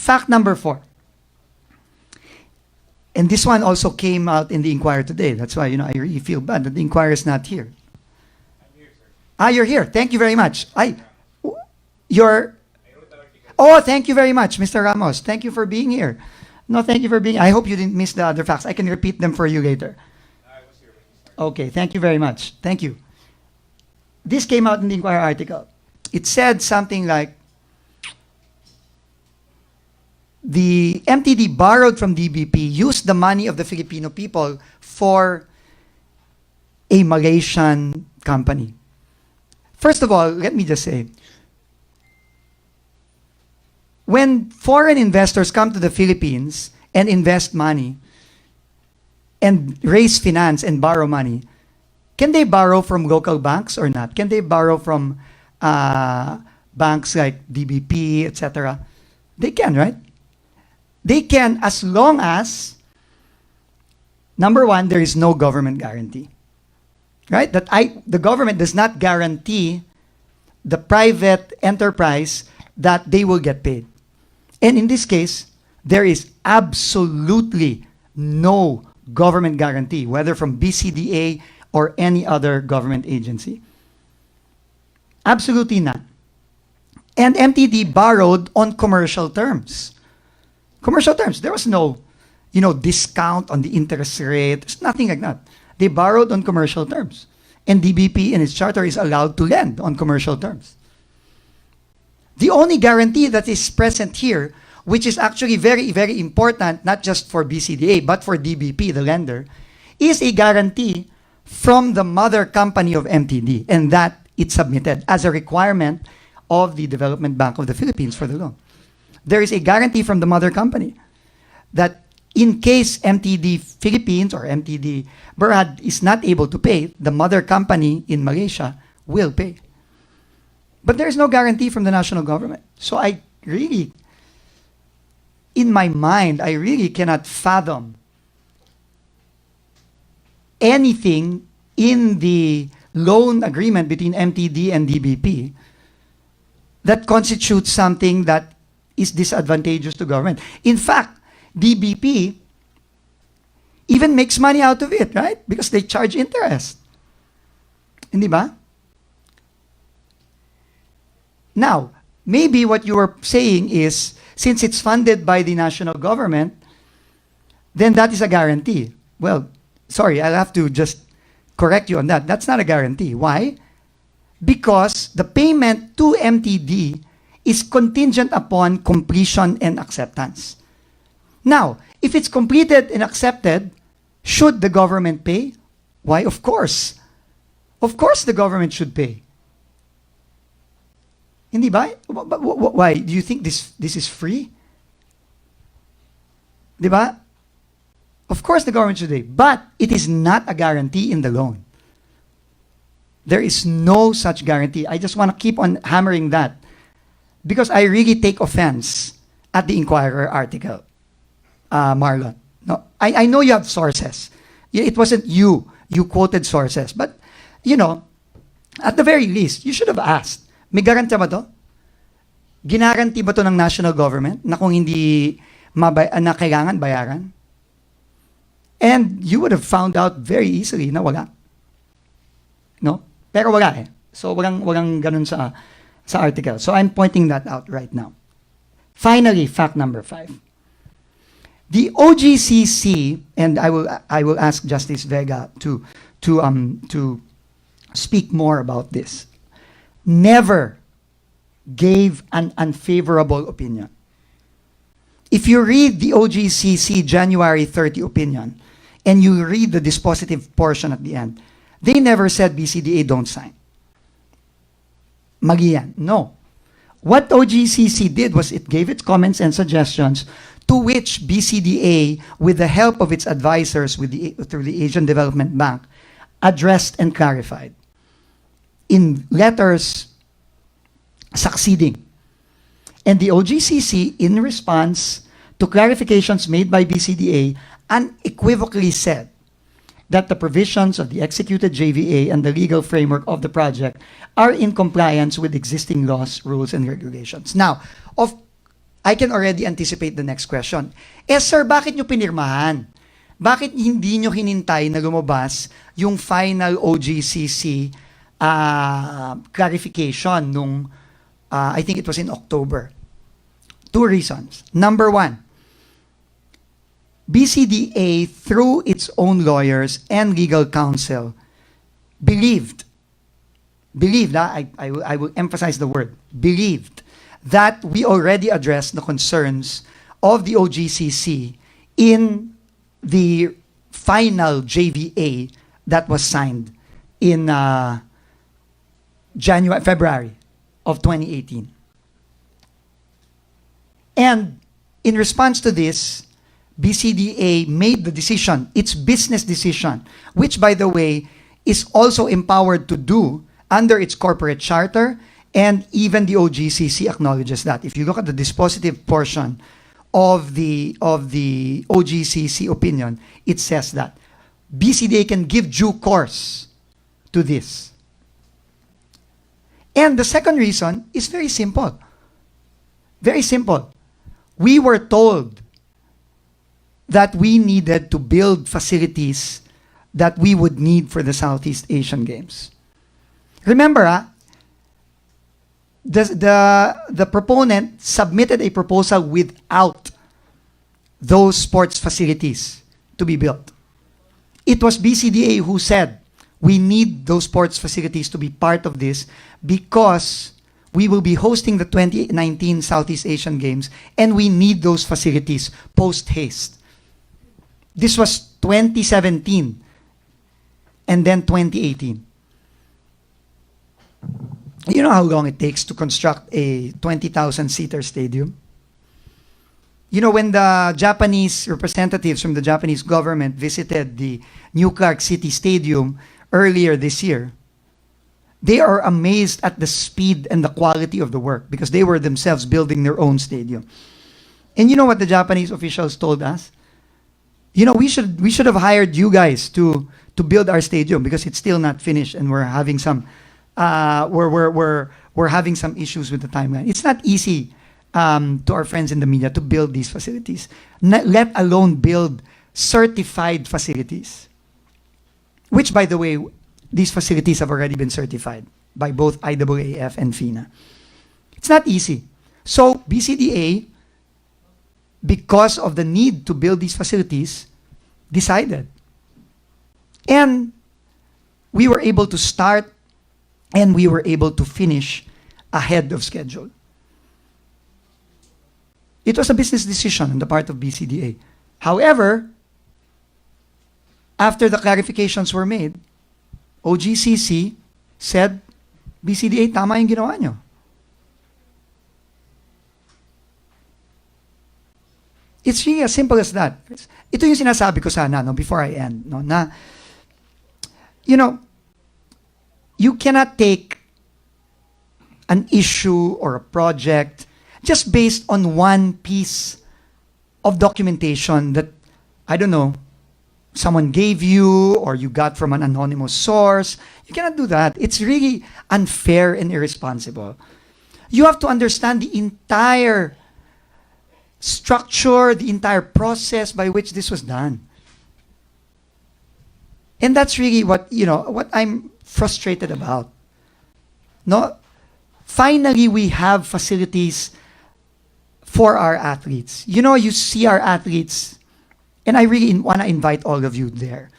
Fact number 4. And this one also came out in the Inquirer today. That's why, I really feel bad that the Inquirer is not here. I'm here, sir. Ah, you're here. Thank you very much. You're... Oh, thank you very much, Mr. Ramos. Thank you for being here. No, thank you for being... I hope you didn't miss the other facts. I can repeat them for you later. I was here when you started. Okay, thank you very much. Thank you. This came out in the Inquirer article. It said something like, the MTD borrowed from DBP, used the money of the Filipino people for a Malaysian company. First of all, let me just say, when foreign investors come to the Philippines and invest money and raise finance and borrow money, can they borrow from local banks or not? Can they borrow from banks like DBP, etc.? They can, right? They can, as long as, number one, there is no government guarantee. Right? The government does not guarantee the private enterprise that they will get paid. And in this case, there is absolutely no government guarantee, whether from BCDA or any other government agency. Absolutely none. And MTD borrowed on commercial terms. Commercial terms. There was no, discount on the interest rate. There's nothing like that. They borrowed on commercial terms. And DBP in its charter is allowed to lend on commercial terms. The only guarantee that is present here, which is actually very, very important, not just for BCDA, but for DBP, the lender, is a guarantee from the mother company of MTD, and that it submitted as a requirement of the Development Bank of the Philippines for the loan. There is a guarantee from the mother company that in case MTD Philippines or MTD Berhad is not able to pay, the mother company in Malaysia will pay. But there is no guarantee from the national government. So I really, in my mind, I really cannot fathom anything in the loan agreement between MTD and DBP that constitutes something that is disadvantageous to government. In fact, DBP even makes money out of it, right? Because they charge interest. Hindi ba? Now, maybe what you were saying is, since it's funded by the national government, then that is a guarantee. Well, sorry, I'll have to just correct you on that. That's not a guarantee. Why? Because the payment to MTD is contingent upon completion and acceptance. Now, if it's completed and accepted, should the government pay? Why, of course. Of course the government should pay. Hindi ba? Why? Do you think this is free? Di ba? Of course the government should pay. But it is not a guarantee in the loan. There is no such guarantee. I just want to keep on hammering that, because I really take offense at the Inquirer article, Marlon. No, I know you have sources. It wasn't you. You quoted sources. But, at the very least, you should have asked, may guarantee ba to? Ginaranti ba to ng national government na kung hindi na kailangan bayaran? And you would have found out very easily na wala. No? Pero wala eh. So walang ganun sa article. So I'm pointing that out right now. Finally, fact number 5. The OGCC, and I will ask Justice Vega to speak more about this, never gave an unfavorable opinion. If you read the OGCC January 30 opinion, and you read the dispositive portion at the end, they never said BCDA don't sign. Mali yan. No. What OGCC did was it gave its comments and suggestions, to which BCDA, with the help of its advisors through the Asian Development Bank, addressed and clarified in letters succeeding. And the OGCC, in response to clarifications made by BCDA, unequivocally said that the provisions of the executed JVA and the legal framework of the project are in compliance with existing laws, rules, and regulations. Now, I can already anticipate the next question. Eh sir, bakit nyo pinirmahan? Bakit hindi nyo hinintay na lumabas yung final OGCC clarification nung, I think it was in October? Two reasons. Number one, BCDA, through its own lawyers and legal counsel, believed, I will emphasize the word, believed, that we already addressed the concerns of the OGCC in the final JVA that was signed in February of 2018. And in response to this, BCDA made the decision, its business decision, which by the way, is also empowered to do under its corporate charter, and even the OGCC acknowledges that. If you look at the dispositive portion of the OGCC opinion, it says that BCDA can give due course to this. And the second reason is very simple. Very simple. We were told that we needed to build facilities that we would need for the Southeast Asian Games. Remember, the proponent submitted a proposal without those sports facilities to be built. It was BCDA who said, we need those sports facilities to be part of this because we will be hosting the 2019 Southeast Asian Games and we need those facilities post-haste. This was 2017 and then 2018. You know how long it takes to construct a 20,000-seater stadium? You know, when the Japanese representatives from the Japanese government visited the New Clark City Stadium earlier this year, they are amazed at the speed and the quality of the work because they were themselves building their own stadium. And you know what the Japanese officials told us? You know, we should have hired you guys to build our stadium because it's still not finished and we're having some we're having some issues with the timeline. It's not easy to our friends in the media to build these facilities, let alone build certified facilities. Which, by the way, these facilities have already been certified by both IAAF and FINA. It's not easy. So BCDA, because of the need to build these facilities, decided. And we were able to start and we were able to finish ahead of schedule. It was a business decision on the part of BCDA. However, after the clarifications were made, OGCC said, BCDA, tama yung ginawa nyo. It's really as simple as that. Ito yung sinasabi ko sana, no, before I end, no, na, you know, you cannot take an issue or a project just based on one piece of documentation that, I don't know, someone gave you or you got from an anonymous source. You cannot do that. It's really unfair and irresponsible. You have to understand the entire structure, the entire process by which this was done. And that's really what, you know, what I'm frustrated about. No? Finally, we have facilities for our athletes. You know, you see our athletes, and I really want to invite all of you there.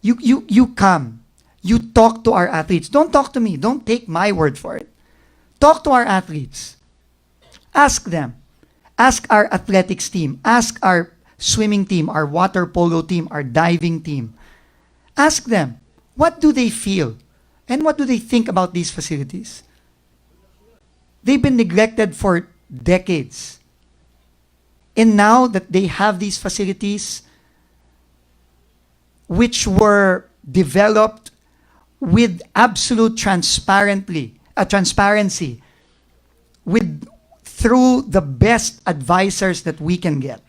You come, you talk to our athletes. Don't talk to me. Don't take my word for it. Talk to our athletes. Ask them. Ask our athletics team. Ask our swimming team, our water polo team, our diving team. Ask them, what do they feel? And what do they think about these facilities? They've been neglected for decades. And now that they have these facilities, which were developed with absolute transparency, through the best advisors that we can get,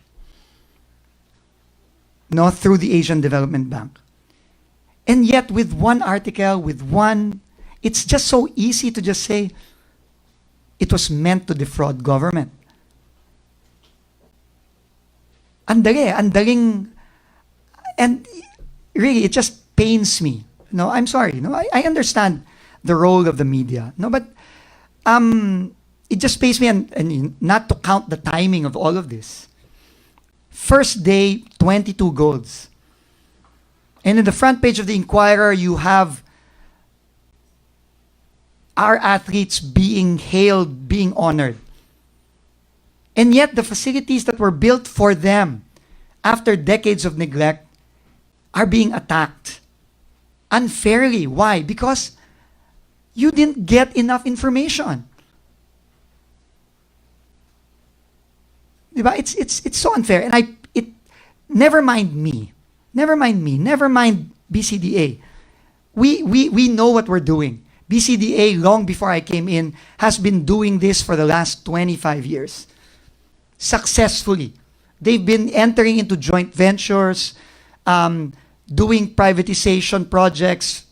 no, through the Asian Development Bank. And yet with one article, it's just so easy to just say, it was meant to defraud government. Andaling, and really, it just pains me. No, I'm sorry. No, I understand the role of the media. No, but it just pains me, and not to count the timing of all of this. First day, 22 goals. And in the front page of the Inquirer, you have our athletes being hailed, being honored. And yet, the facilities that were built for them after decades of neglect are being attacked unfairly. Why? Because you didn't get enough information. Diba? It's so unfair. And never mind me. Never mind BCDA. We know what we're doing. BCDA, long before I came in, has been doing this for the last 25 years. Successfully. They've been entering into joint ventures, doing privatization projects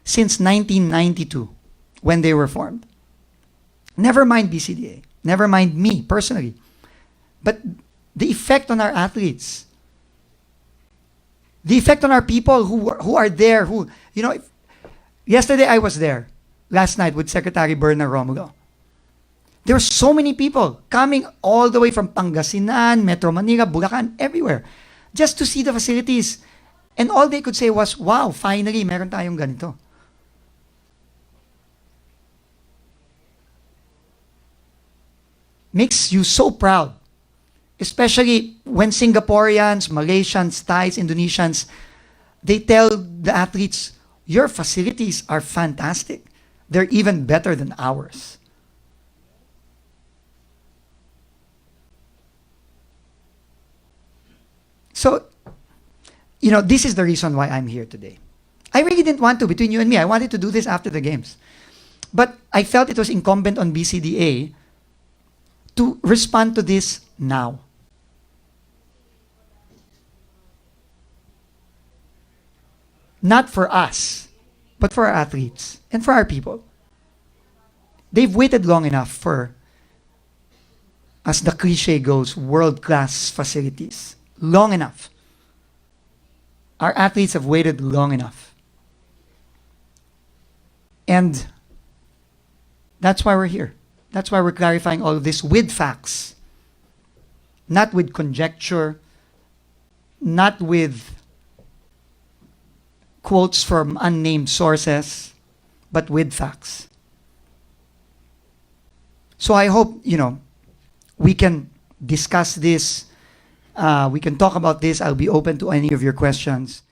since 1992, when they were formed. Never mind BCDA. Never mind me, personally. But the effect on our athletes, the effect on our people who are there, yesterday I was there, last night with Secretary Berna Romulo. There were so many people coming all the way from Pangasinan, Metro Manila, Bulacan, everywhere, just to see the facilities. And all they could say was, wow, finally, meron tayong ganito. Makes you so proud. Especially when Singaporeans, Malaysians, Thais, Indonesians, they tell the athletes, your facilities are fantastic. They're even better than ours. So, this is the reason why I'm here today. I really didn't want to, between you and me. I wanted to do this after the games. But I felt it was incumbent on BCDA to respond to this now. Not for us, but for our athletes and for our people. They've waited long enough for, as the cliche goes, world-class facilities. Long enough. Our athletes have waited long enough. And that's why we're here. That's why we're clarifying all of this with facts. Not with conjecture, not with quotes from unnamed sources, but with facts. So I hope, we can discuss this. We can talk about this. I'll be open to any of your questions.